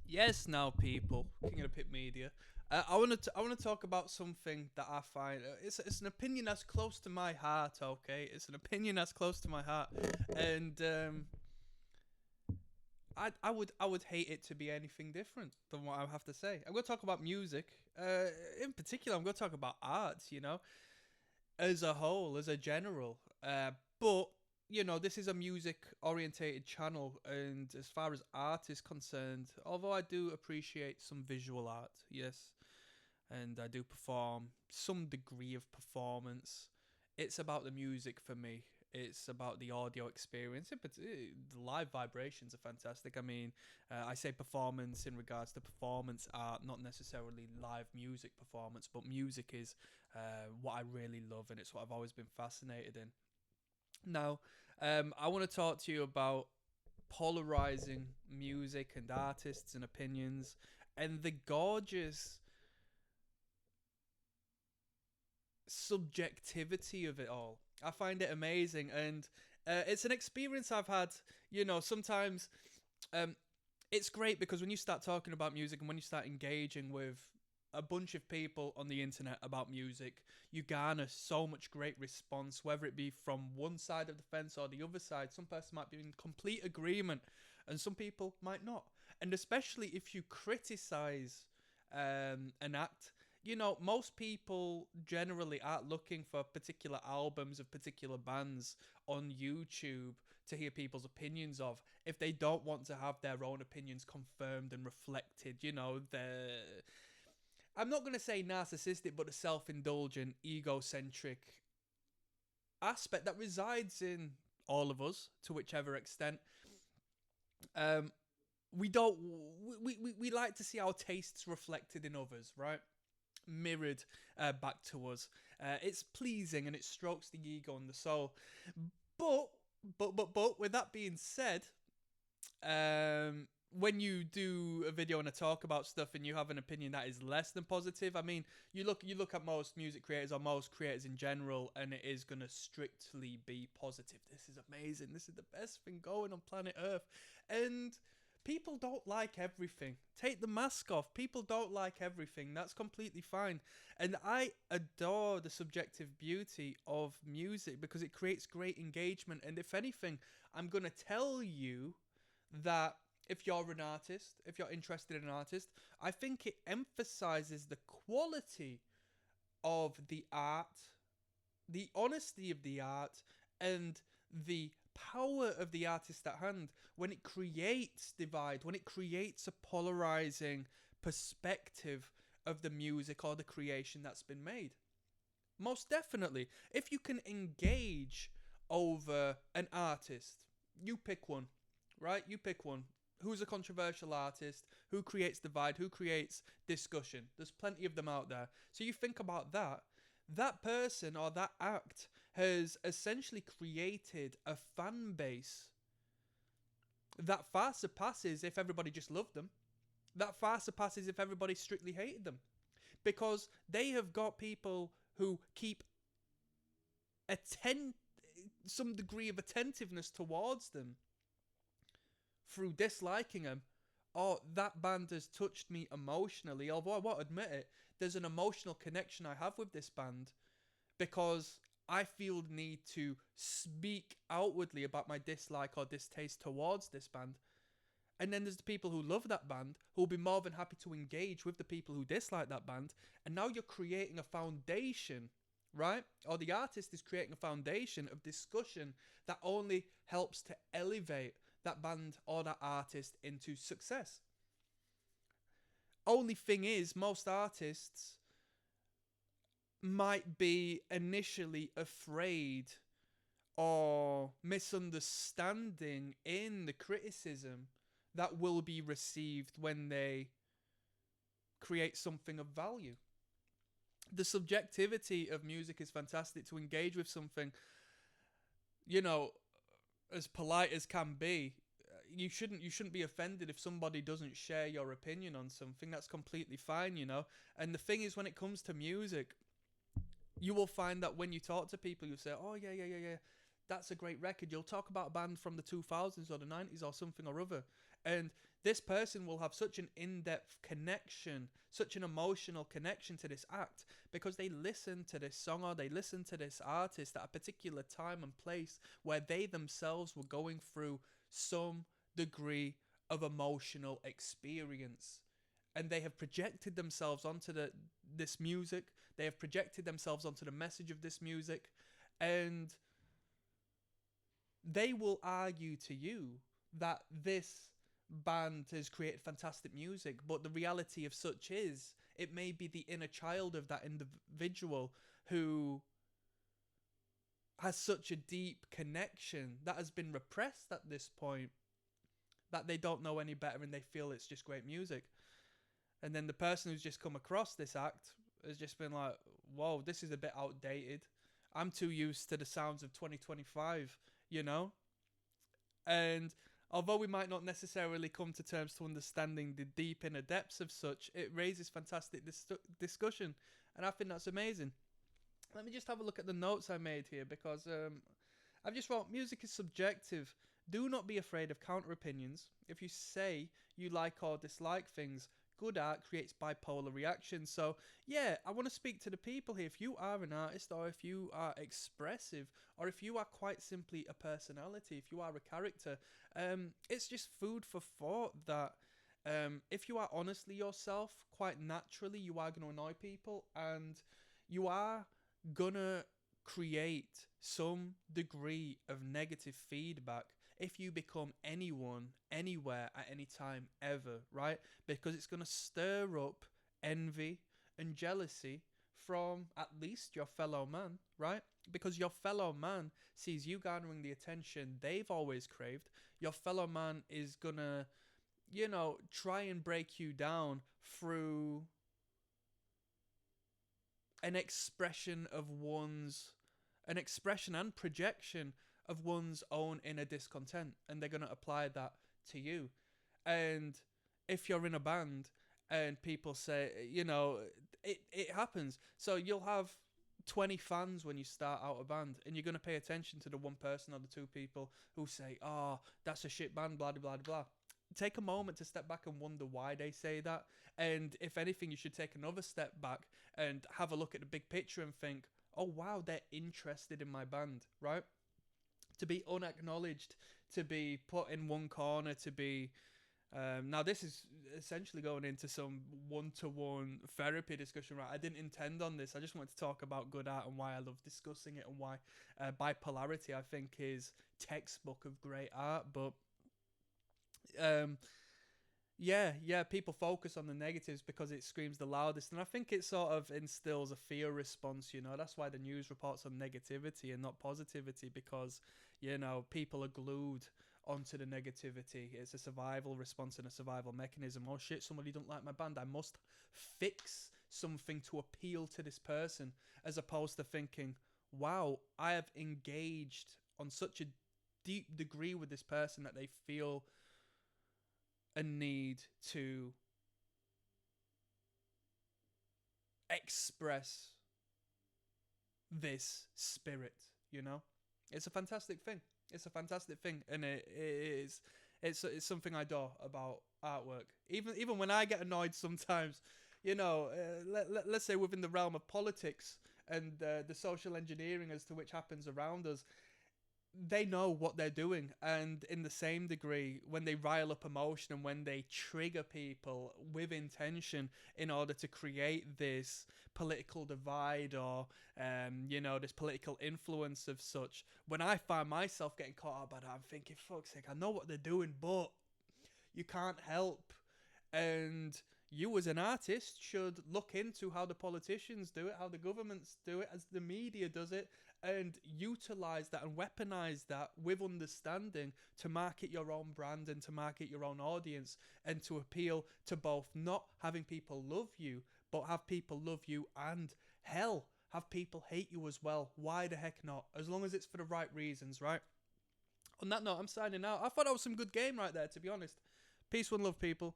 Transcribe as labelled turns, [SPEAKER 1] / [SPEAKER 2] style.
[SPEAKER 1] Yes, now people, King of the Pit Media. I want to talk about something that I find it's an opinion that's close to my heart. Okay, it's an opinion that's close to my heart, and I would hate it to be anything different than what I have to say. I'm going to talk about music. In particular, I'm going to talk about art. As a whole, as a general. But this is a music orientated channel, and as far as art is concerned, although I do appreciate some visual art, yes, and I do perform some degree of performance, it's about the music for me. It's about the audio experience. The live vibrations are fantastic. I mean, I say performance in regards to performance art, not necessarily live music performance, but music is what I really love, and it's what I've always been fascinated in. Now, I want to talk to you about polarizing music and artists and opinions, and the gorgeous subjectivity of it all. I find it amazing, and it's an experience I've had. Sometimes um, it's great because when you start talking about music and when you start engaging with a bunch of people on the internet about music, you garner so much great response, whether it be from one side of the fence or the other side. Some person might be in complete agreement, and some people might not. And especially if you criticize an act, most people generally aren't looking for particular albums of particular bands on YouTube to hear people's opinions of if they don't want to have their own opinions confirmed and reflected. The I'm not going to say narcissistic, but a self-indulgent, egocentric aspect that resides in all of us to whichever extent. Um, we don't we like to see our tastes reflected in others, right? Mirrored back to us. It's pleasing and it strokes the ego and the soul. But but with that being said, when you do a video and a talk about stuff and you have an opinion that is less than positive, I mean, you look at most music creators or most creators in general, and it is gonna strictly be positive. This is amazing. This is the best thing going on planet Earth, and people don't like everything. Take the mask off. People don't like everything. That's completely fine. And I adore the subjective beauty of music because it creates great engagement. And if anything, I'm going to tell you that if you're an artist, if you're interested in an artist, I think it emphasizes the quality of the art, the honesty of the art, and the power of the artist at hand when it creates divide, when it creates a polarizing perspective of the music or the creation that's been made. Most definitely. If you can engage over an artist, you pick one, right? You pick one. Who's a controversial artist? Who creates divide? Who creates discussion? There's plenty of them out there. So you think about that. That person or that act has essentially created a fan base that far surpasses if everybody just loved them. That far surpasses if everybody strictly hated them. Because they have got people who keep attend some degree of attentiveness towards them through disliking them. Oh, that band has touched me emotionally. Although I won't admit it, there's an emotional connection I have with this band because I feel the need to speak outwardly about my dislike or distaste towards this band. And then there's the people who love that band who will be more than happy to engage with the people who dislike that band. And now you're creating a foundation, right? Or the artist is creating a foundation of discussion that only helps to elevate that band or that artist into success. Only thing is, most artists might be initially afraid or misunderstanding in the criticism that will be received when they create something of value. The subjectivity of music is fantastic to engage with something, you know, as polite as can be. You shouldn't be offended if somebody doesn't share your opinion on something. That's completely fine. And the thing is, when it comes to music, you will find that when you talk to people, you say, "Oh yeah, yeah, yeah, yeah, that's a great record." You'll talk about a band from the 2000s or the 90s or something or other, and this person will have such an in-depth connection, such an emotional connection to this act because they listen to this song or they listen to this artist at a particular time and place where they themselves were going through some degree of emotional experience. And they have projected themselves onto this music. They have projected themselves onto the message of this music. And they will argue to you that this band has created fantastic music, but the reality of such is it may be the inner child of that individual who has such a deep connection that has been repressed at this point that they don't know any better and they feel it's just great music. And then the person who's just come across this act has just been like, whoa, this is a bit outdated. I'm too used to the sounds of 2025, you know? And although we might not necessarily come to terms to understanding the deep inner depths of such, it raises fantastic discussion. And I think that's amazing. Let me just have a look at the notes I made here because I've just wrote, music is subjective. Do not be afraid of counter opinions. If you say you like or dislike things, good art creates bipolar reactions. So yeah, I want to speak to the people here. If you are an artist, or if you are expressive, or if you are quite simply a personality, if you are a character, it's just food for thought that if you are honestly yourself, quite naturally you are going to annoy people, and you are gonna create some degree of negative feedback if you become anyone, anywhere, at any time, ever, right? Because it's going to stir up envy and jealousy from at least your fellow man, right? Because your fellow man sees you garnering the attention they've always craved. Your fellow man is going to, you know, try and break you down through an expression and projection of one's own inner discontent, and they're going to apply that to you. And if you're in a band and people say, you know, it happens. So you'll have 20 fans when you start out a band, and you're going to pay attention to the one person or the two people who say, oh, that's a shit band, blah, blah, blah, blah. Take a moment to step back and wonder why they say that. And if anything, you should take another step back and have a look at the big picture and think, oh, wow, they're interested in my band, right? To be unacknowledged, to be put in one corner, to be... now, this is essentially going into some one-to-one therapy discussion, right? I didn't intend on this. I just wanted to talk about good art and why I love discussing it and why bipolarity, I think, is textbook of great art. But yeah, people focus on the negatives because it screams the loudest, and I think it sort of instills a fear response, you know. That's why the news reports on negativity and not positivity, because, you know, people are glued onto the negativity. It's a survival response and a survival mechanism. Oh shit, somebody don't like my band, I must fix something to appeal to this person, as opposed to thinking, wow, I have engaged on such a deep degree with this person that they feel a need to express this spirit, you know. It's a fantastic thing. It's a fantastic thing, and it's something I adore about artwork. Even when I get annoyed sometimes, you know, let's say within the realm of politics and the social engineering as to which happens around us, they know what they're doing. And in the same degree, when they rile up emotion and when they trigger people with intention in order to create this political divide or you know, this political influence of such, when I find myself getting caught up by that, I'm thinking, fuck's sake, I know what they're doing, but you can't help. And you as an artist should look into how the politicians do it, how the governments do it, as the media does it, and utilize that and weaponize that with understanding to market your own brand and to market your own audience, and to appeal to both not having people love you, but have people love you and, hell, have people hate you as well. Why the heck not? As long as it's for the right reasons, right? On that note, I'm signing out. I thought that was some good game right there, to be honest. Peace, one love, people.